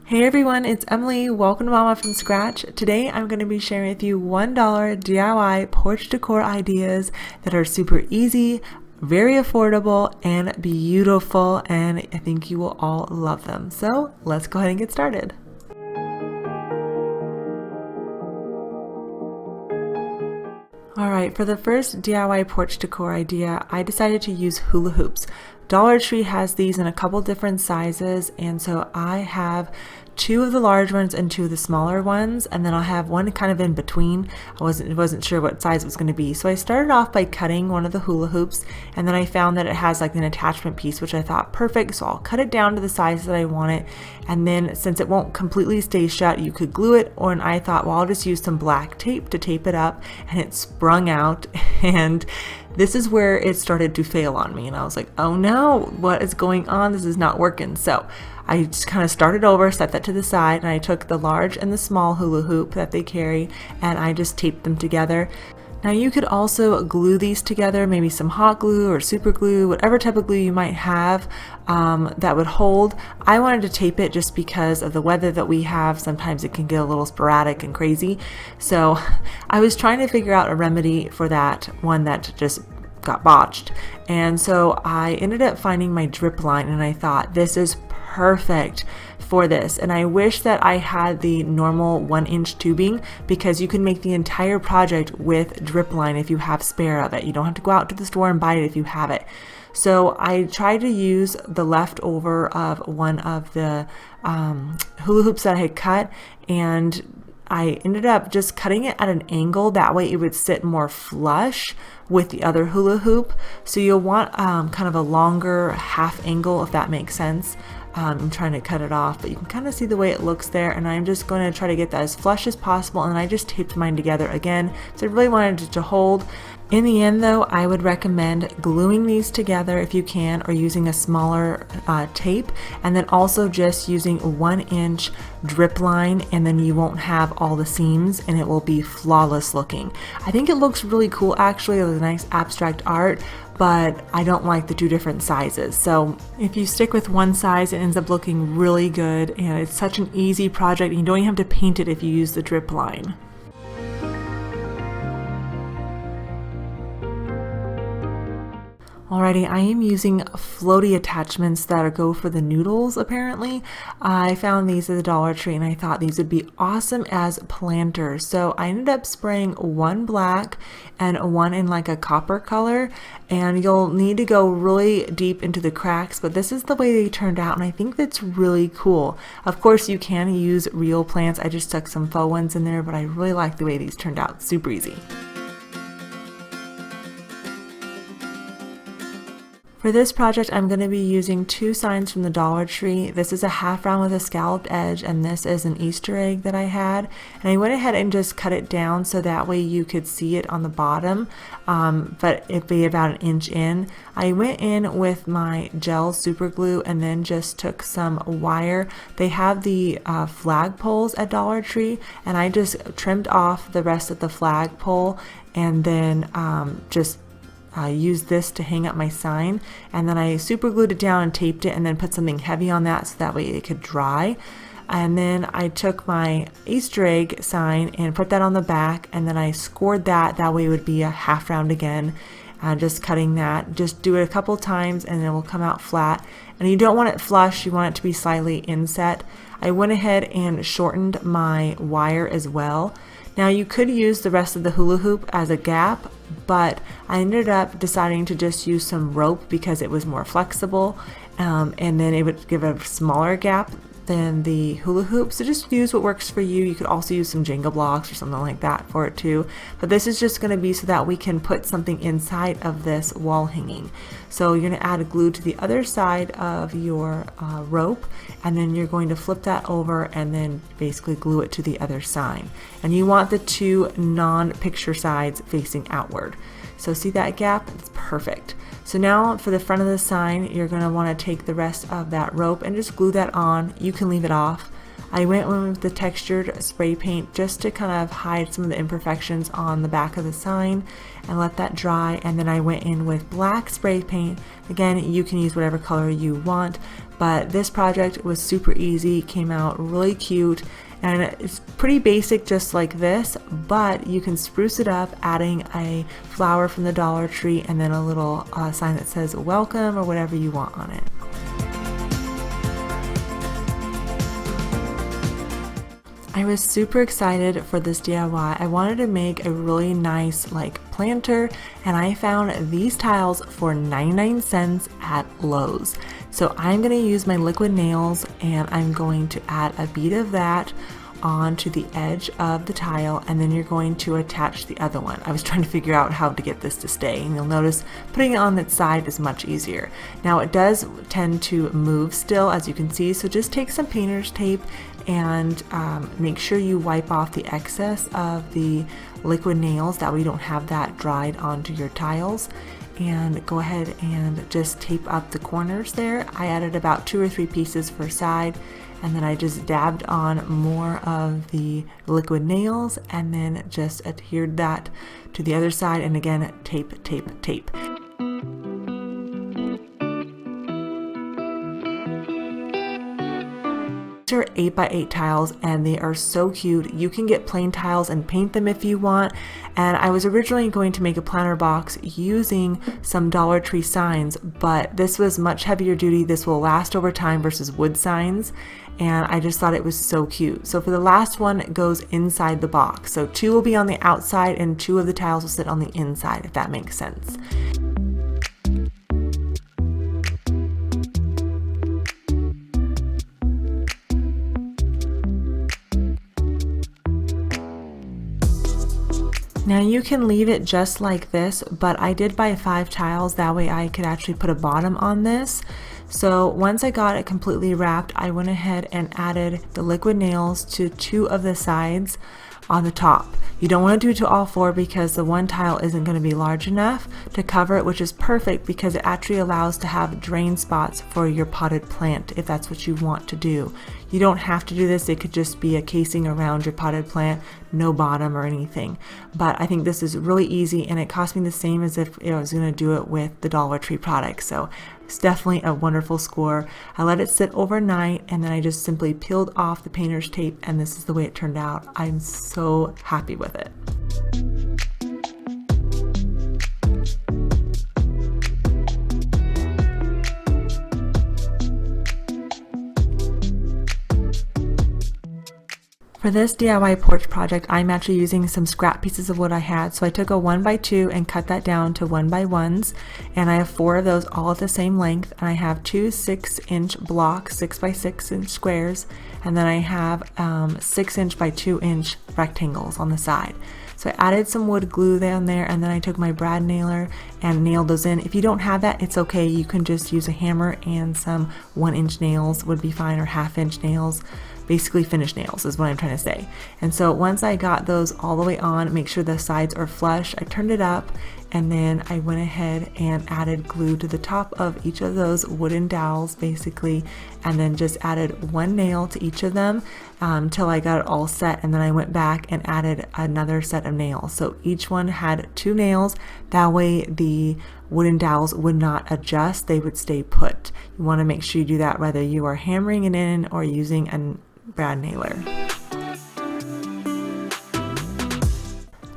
Hey everyone, it's Emily. Welcome to Momma from Scratch. Today I'm going to be sharing with you $1 DIY porch decor ideas that are super easy, very affordable, and beautiful, and I think you will all love them. So let's go ahead and get started. Alright, for the first DIY porch decor idea, I decided to use hula hoops. Dollar Tree has these in a couple different sizes, and so I have two of the large ones and two of the smaller ones, and then I'll have one kind of in between. I wasn't sure what size it was going to be, so I started off by cutting one of the hula hoops, and then I found that it has like an attachment piece, which I thought perfect, so I'll cut it down to the size that I want it, and then since it won't completely stay shut, you could glue it, and I thought, well, I'll just use some black tape to tape it up, and it sprung out, and this is where it started to fail on me, and I was like, oh no, what is going on? This is not working. So I just kind of started over, set that to the side, and I took the large and the small hula hoop that they carry, and I just taped them together. Now you could also glue these together, maybe some hot glue or super glue, whatever type of glue you might have that would hold. I wanted to tape it just because of the weather that we have. Sometimes it can get a little sporadic and crazy. So I was trying to figure out a remedy for that one that just got botched. And so I ended up finding my drip line, and I thought this is perfect for this, and I wish that I had the normal 1-inch tubing, because you can make the entire project with drip line if you have spare of it. You don't have to go out to the store and buy it if you have it. So I tried to use the leftover of one of the hula hoops that I had cut, and I ended up just cutting it at an angle, that way it would sit more flush with the other hula hoop. So you'll want kind of a longer half angle, if that makes sense. I'm trying to cut it off, but you can kind of see the way it looks there, and I'm just going to try to get that as flush as possible, and I just taped mine together again, so I really wanted it to hold. In the end though, I would recommend gluing these together if you can, or using a smaller tape, and then also just using 1-inch drip line, and then you won't have all the seams, and it will be flawless looking. I think it looks really cool actually, with a nice abstract art, but I don't like the two different sizes. So if you stick with one size, it ends up looking really good, and it's such an easy project, and you don't even have to paint it if you use the drip line. Alrighty, I am using floaty attachments that go for the noodles, apparently. I found these at the Dollar Tree, and I thought these would be awesome as planters. So I ended up spraying one black and one in like a copper color, and you'll need to go really deep into the cracks, but this is the way they turned out, and I think that's really cool. Of course, you can use real plants. I just stuck some faux ones in there, but I really like the way these turned out. Super easy. For this project, I'm going to be using two signs from the Dollar Tree. This is a half round with a scalloped edge, and this is an Easter egg that I had. And I went ahead and just cut it down so that way you could see it on the bottom, but it'd be about 1 inch in. I went in with my gel super glue and then just took some wire. They have the flag poles at Dollar Tree, and I just trimmed off the rest of the flag pole, and then just used this to hang up my sign, and then I super glued it down and taped it, and then put something heavy on that so that way it could dry. And then I took my Easter egg sign and put that on the back, and then I scored that way it would be a half round again. Just cutting that, just do it a couple times, and it will come out flat. And you don't want it flush, you want it to be slightly inset. I went ahead and shortened my wire as well. Now you could use the rest of the hula hoop as a gap, but I ended up deciding to just use some rope because it was more flexible, and then it would give a smaller gap than the hula hoop. So just use what works for you. You could also use some Jenga blocks or something like that for it too. But this is just going to be so that we can put something inside of this wall hanging. So you're going to add glue to the other side of your rope, and then you're going to flip that over and then basically glue it to the other side. And you want the two non-picture sides facing outward. So see that gap? It's perfect. So now for the front of the sign, you're going to want to take the rest of that rope and just glue that on. You can leave it off. I went in with the textured spray paint just to kind of hide some of the imperfections on the back of the sign and let that dry, and then I went in with black spray paint. Again, you can use whatever color you want, but this project was super easy, came out really cute, and it's pretty basic just like this, but you can spruce it up adding a flower from the Dollar Tree and then a little sign that says welcome or whatever you want on it. I was super excited for this DIY. I wanted to make a really nice like planter, and I found these tiles for 99 cents at Lowe's. So I'm going to use my liquid nails and I'm going to add a bead of that onto the edge of the tile, and then you're going to attach the other one. I was trying to figure out how to get this to stay, and you'll notice putting it on its side is much easier. Now it does tend to move still, as you can see, so just take some painter's tape and make sure you wipe off the excess of the liquid nails, that way you don't have that dried onto your tiles. And go ahead and just tape up the corners there. I added about 2 or 3 pieces per side, and then I just dabbed on more of the liquid nails and then just adhered that to the other side, and again tape, tape, tape. 8x8 tiles, and they are so cute. You can get plain tiles and paint them if you want, and I was originally going to make a planter box using some Dollar Tree signs, but this was much heavier duty. This will last over time versus wood signs, and I just thought it was so cute. So for the last one, it goes inside the box. So 2 will be on the outside and 2 of the tiles will sit on the inside, if that makes sense. Now you can leave it just like this, but I did buy 5 tiles, that way I could actually put a bottom on this. So once I got it completely wrapped, I went ahead and added the liquid nails to 2 of the sides on the top. You don't want to do it to all 4 because the one tile isn't going to be large enough to cover it, which is perfect because it actually allows to have drain spots for your potted plant if that's what you want to do. You don't have to do this, it could just be a casing around your potted plant, no bottom or anything. But I think this is really easy, and it cost me the same as if I was going to do it with the Dollar Tree products. So it's definitely a wonderful score. I let it sit overnight, and then I just simply peeled off the painter's tape, and this is the way it turned out. I'm so happy with it. For this DIY porch project, I'm actually using some scrap pieces of wood I had. So I took a 1x2 and cut that down to 1x1s, and I have 4 of those all at the same length, and I have 2 6-inch blocks, 6x6 squares, and then I have 6-inch by 2-inch rectangles on the side. So I added some wood glue down there, and then I took my brad nailer and nailed those in. If you don't have that, it's okay. You can just use a hammer, and some 1-inch nails would be fine, or 1/2-inch nails. Basically finished nails is what I'm trying to say. And so once I got those all the way on, make sure the sides are flush, I turned it up, and then I went ahead and added glue to the top of each of those wooden dowels basically, and then just added 1 nail to each of them till I got it all set, and then I went back and added another set of nails. So each one had 2 nails, that way the wooden dowels would not adjust, they would stay put. You want to make sure you do that whether you are hammering it in or using a brad nailer.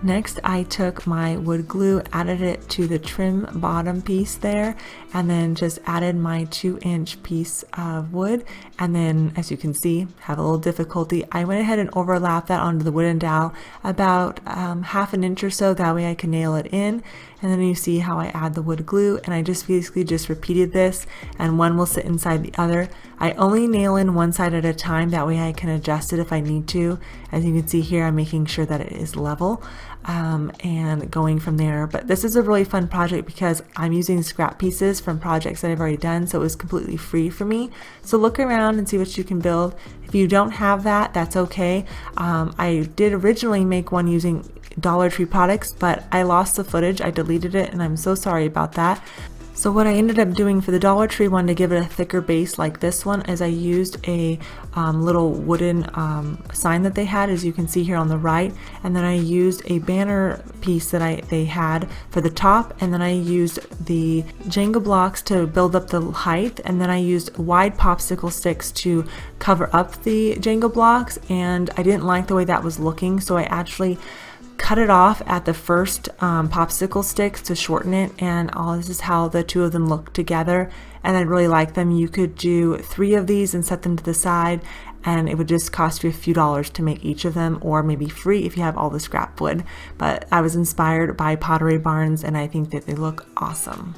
Next, I took my wood glue, added it to the trim bottom piece there, and then just added my 2-inch piece of wood. And then, as you can see, have a little difficulty, I went ahead and overlapped that onto the wooden dowel about 1/2 inch or so, that way I can nail it in. And then you see how I add the wood glue, and I just basically just repeated this, and one will sit inside the other. I only nail in one side at a time, that way I can adjust it if I need to. As you can see here, I'm making sure that it is level and going from there. But this is a really fun project because I'm using scrap pieces from projects that I've already done, so it was completely free for me. So look around and see what you can build. If you don't have that, that's okay. I did originally make one using Dollar Tree products, but I lost the footage, I deleted it, and I'm so sorry about that. So what I ended up doing for the Dollar Tree one to give it a thicker base like this one is I used a little wooden sign that they had, as you can see here on the right, and then I used a banner piece that they had for the top, and then I used the Jenga blocks to build up the height, and then I used wide popsicle sticks to cover up the Jenga blocks, and I didn't like the way that was looking, so I actually cut it off at the first popsicle sticks to shorten it, and this is how the two of them look together, and I really like them. You could do 3 of these and set them to the side, and it would just cost you a few dollars to make each of them, or maybe free if you have all the scrap wood. But I was inspired by Pottery Barns, and I think that they look awesome.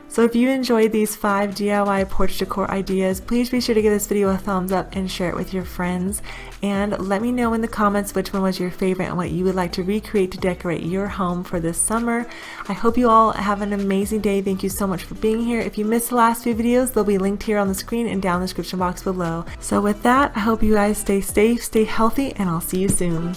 So if you enjoyed these 5 DIY porch decor ideas, please be sure to give this video a thumbs up and share it with your friends. And let me know in the comments which one was your favorite and what you would like to recreate to decorate your home for this summer. I hope you all have an amazing day. Thank you so much for being here. If you missed the last few videos, they'll be linked here on the screen and down in the description box below. So with that, I hope you guys stay safe, stay healthy, and I'll see you soon.